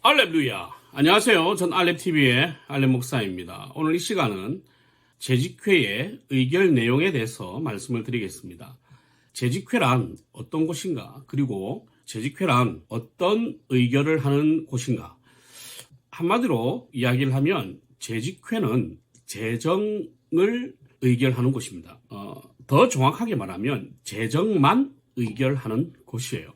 알렙루야. 안녕하세요. 전 알렙TV의 알렙 목사입니다. 오늘 이 시간은 재직회의 의결 내용에 대해서 말씀을 드리겠습니다. 재직회란 어떤 곳인가? 그리고 재직회란 어떤 의결을 하는 곳인가? 한마디로 이야기를 하면 재직회는 재정을 의결하는 곳입니다. 더 정확하게 말하면 재정만 의결하는 곳이에요.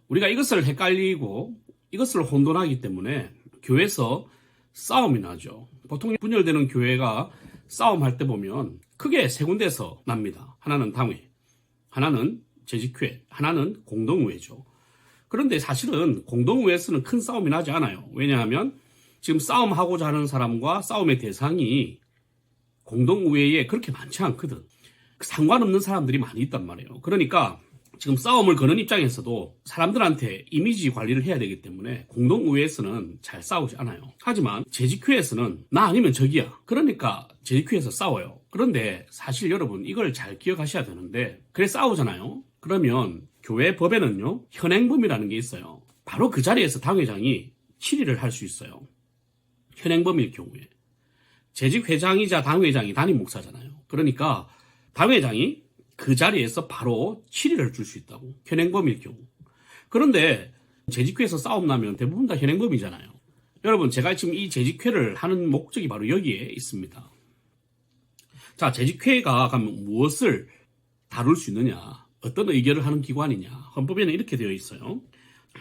우리가 이것을 헷갈리고 이것을 혼돈하기 때문에 교회에서 싸움이 나죠. 보통 분열되는 교회가 싸움할 때 보면 크게 세 군데서 납니다. 하나는 당회, 하나는 재직회, 하나는 공동의회죠. 그런데 사실은 공동의회에서는 큰 싸움이 나지 않아요. 왜냐하면 지금 싸움하고자 하는 사람과 싸움의 대상이 공동의회에 그렇게 많지 않거든. 상관없는 사람들이 많이 있단 말이에요. 그러니까 지금 싸움을 거는 입장에서도 사람들한테 이미지 관리를 해야 되기 때문에 공동의회에서는 잘 싸우지 않아요. 하지만 재직회에서는 나 아니면 적이야. 그러니까 재직회에서 싸워요. 그런데 사실 여러분 이걸 잘 기억하셔야 되는데 그래 싸우잖아요. 그러면 교회 법에는요 현행범이라는 게 있어요. 바로 그 자리에서 당회장이 질의를 할 수 있어요. 현행범일 경우에. 재직회장이자 당회장이 담임 목사잖아요. 그러니까 당회장이 그 자리에서 바로 질의를 줄 수 있다고. 현행범일 경우. 그런데 재직회에서 싸움 나면 대부분 다 현행범이잖아요. 여러분 제가 지금 이 재직회를 하는 목적이 바로 여기에 있습니다. 자, 재직회가 가면 무엇을 다룰 수 있느냐, 어떤 의결을 하는 기관이냐. 헌법에는 이렇게 되어 있어요.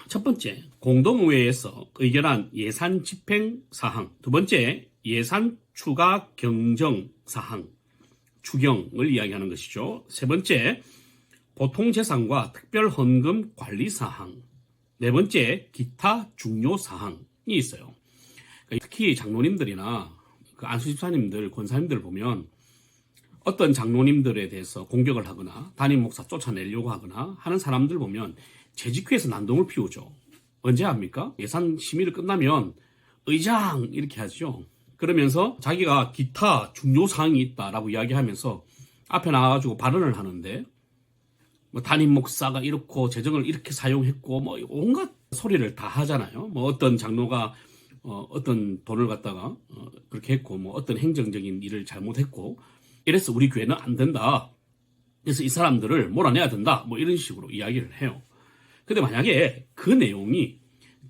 첫 번째, 공동의회에서 의결한 예산 집행 사항. 두 번째, 예산 추가 경정 사항. 추경을 이야기하는 것이죠. 세 번째, 보통재산과 특별헌금 관리사항. 네 번째, 기타 중요사항이 있어요. 특히 장로님들이나 그 안수집사님들, 권사님들 보면 어떤 장로님들에 대해서 공격을 하거나 담임 목사 쫓아내려고 하거나 하는 사람들 보면 재직회에서 난동을 피우죠. 언제 합니까? 예산 심의를 끝나면 의장 이렇게 하죠. 그러면서 자기가 기타 중요사항이 있다라고 이야기하면서 앞에 나와가지고 발언을 하는데 뭐 담임 목사가 이렇고 재정을 이렇게 사용했고 뭐 온갖 소리를 다 하잖아요. 뭐 어떤 장로가 어떤 돈을 갖다가 그렇게 했고 뭐 어떤 행정적인 일을 잘못했고 이래서 우리 교회는 안 된다. 그래서 이 사람들을 몰아내야 된다. 뭐 이런 식으로 이야기를 해요. 근데 만약에 그 내용이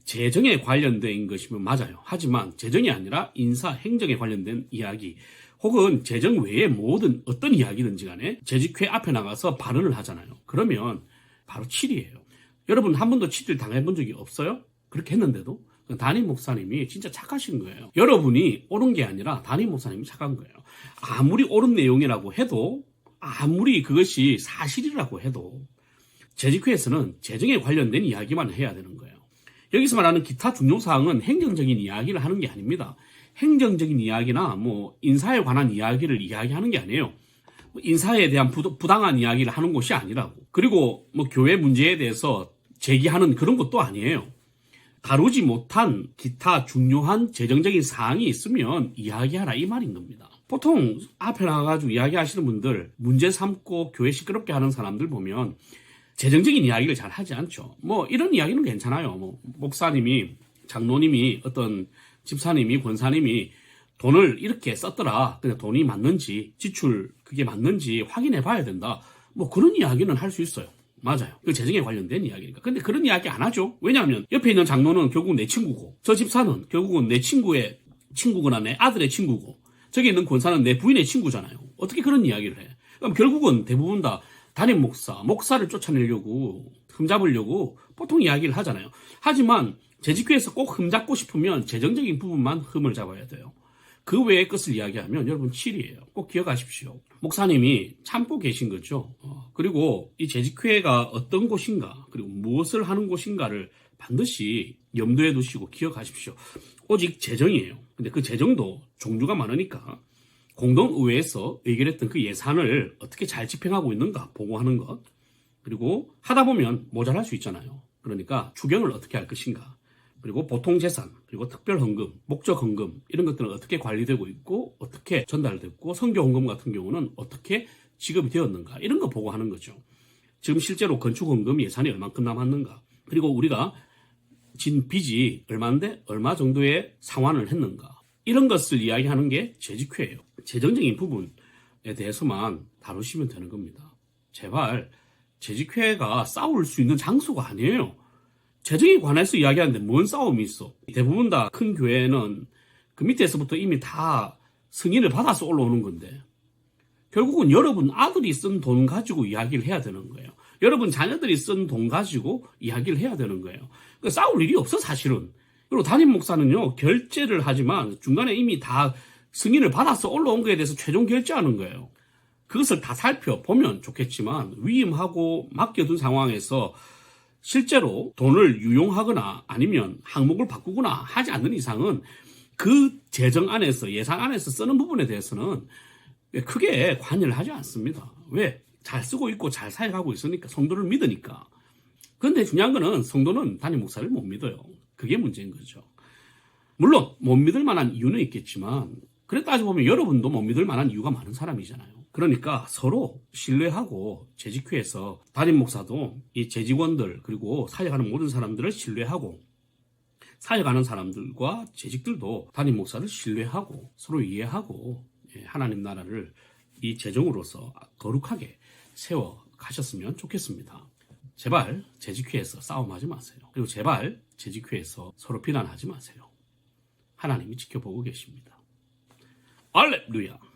재정에 관련된 것이면 맞아요. 하지만 재정이 아니라 인사, 행정에 관련된 이야기 혹은 재정 외에 모든 어떤 이야기든지 간에 재직회 앞에 나가서 발언을 하잖아요. 그러면 바로 질의예요. 여러분 한 번도 질의를 당해본 적이 없어요? 그렇게 했는데도 담임 목사님이 진짜 착하신 거예요. 여러분이 옳은 게 아니라 담임 목사님이 착한 거예요. 아무리 옳은 내용이라고 해도 아무리 그것이 사실이라고 해도 재직회에서는 재정에 관련된 이야기만 해야 되는 거예요. 여기서 말하는 기타 중요사항은 행정적인 이야기를 하는 게 아닙니다. 행정적인 이야기나 뭐 인사에 관한 이야기를 이야기하는 게 아니에요. 인사에 대한 부당한 이야기를 하는 곳이 아니라고. 그리고 뭐 교회 문제에 대해서 제기하는 그런 것도 아니에요. 다루지 못한 기타 중요한 재정적인 사항이 있으면 이야기하라 이 말인 겁니다. 보통 앞에 나가가지고 이야기하시는 분들 문제 삼고 교회 시끄럽게 하는 사람들 보면 재정적인 이야기를 잘 하지 않죠. 뭐 이런 이야기는 괜찮아요. 뭐 목사님이, 장로님이, 어떤 집사님이, 권사님이 돈을 이렇게 썼더라. 근데 돈이 맞는지, 지출 그게 맞는지 확인해 봐야 된다. 뭐 그런 이야기는 할 수 있어요. 맞아요. 그 재정에 관련된 이야기니까. 근데 그런 이야기 안 하죠. 왜냐하면 옆에 있는 장로는 결국 내 친구고, 저 집사는 결국은 내 친구의 친구거나 내 아들의 친구고, 저기 있는 권사는 내 부인의 친구잖아요. 어떻게 그런 이야기를 해? 그럼 결국은 대부분 다 담임 목사를 쫓아내려고 흠잡으려고 보통 이야기를 하잖아요. 하지만 재직회에서 꼭 흠잡고 싶으면 재정적인 부분만 흠을 잡아야 돼요. 그 외의 것을 이야기하면 여러분 질이에요. 꼭 기억하십시오. 목사님이 참고 계신 거죠. 그리고 이 재직회가 어떤 곳인가 그리고 무엇을 하는 곳인가를 반드시 염두에 두시고 기억하십시오. 오직 재정이에요. 근데 그 재정도 종류가 많으니까 공동의회에서 의결했던 그 예산을 어떻게 잘 집행하고 있는가 보고하는 것. 그리고 하다 보면 모자랄 수 있잖아요. 그러니까 추경을 어떻게 할 것인가. 그리고 보통재산, 그리고 특별헌금, 목적헌금 이런 것들은 어떻게 관리되고 있고 어떻게 전달됐고 선교헌금 같은 경우는 어떻게 지급이 되었는가 이런 거 보고하는 거죠. 지금 실제로 건축헌금 예산이 얼만큼 남았는가. 그리고 우리가 진 빚이 얼마인데 얼마 정도의 상환을 했는가. 이런 것을 이야기하는 게 재직회예요. 재정적인 부분에 대해서만 다루시면 되는 겁니다. 제발 재직회가 싸울 수 있는 장소가 아니에요. 재정에 관해서 이야기하는데 뭔 싸움이 있어. 대부분 다 큰 교회는 그 밑에서부터 이미 다 승인을 받아서 올라오는 건데 결국은 여러분 아들이 쓴 돈 가지고 이야기를 해야 되는 거예요. 여러분 자녀들이 쓴 돈 가지고 이야기를 해야 되는 거예요. 그러니까 싸울 일이 없어 사실은. 그리고 담임 목사는요 결제를 하지만 중간에 이미 다 승인을 받아서 올라온 거에 대해서 최종 결제하는 거예요. 그것을 다 살펴보면 좋겠지만 위임하고 맡겨둔 상황에서 실제로 돈을 유용하거나 아니면 항목을 바꾸거나 하지 않는 이상은 그 재정 안에서 예산 안에서 쓰는 부분에 대해서는 크게 관여를 하지 않습니다. 왜? 잘 쓰고 있고 잘 사역하고 있으니까 성도를 믿으니까. 그런데 중요한 거는 성도는 담임 목사를 못 믿어요. 그게 문제인 거죠. 물론 못 믿을 만한 이유는 있겠지만 그래 따져보면 여러분도 못 믿을 만한 이유가 많은 사람이잖아요. 그러니까 서로 신뢰하고 재직회에서 담임 목사도 이 재직원들 그리고 사역하는 모든 사람들을 신뢰하고 사역하는 사람들과 재직들도 담임 목사를 신뢰하고 서로 이해하고 하나님 나라를 이 재정으로서 거룩하게 세워 가셨으면 좋겠습니다. 제발 재직회에서 싸움하지 마세요. 그리고 제발 재직회에서 서로 비난하지 마세요. 하나님이 지켜보고 계십니다. 할렐루야.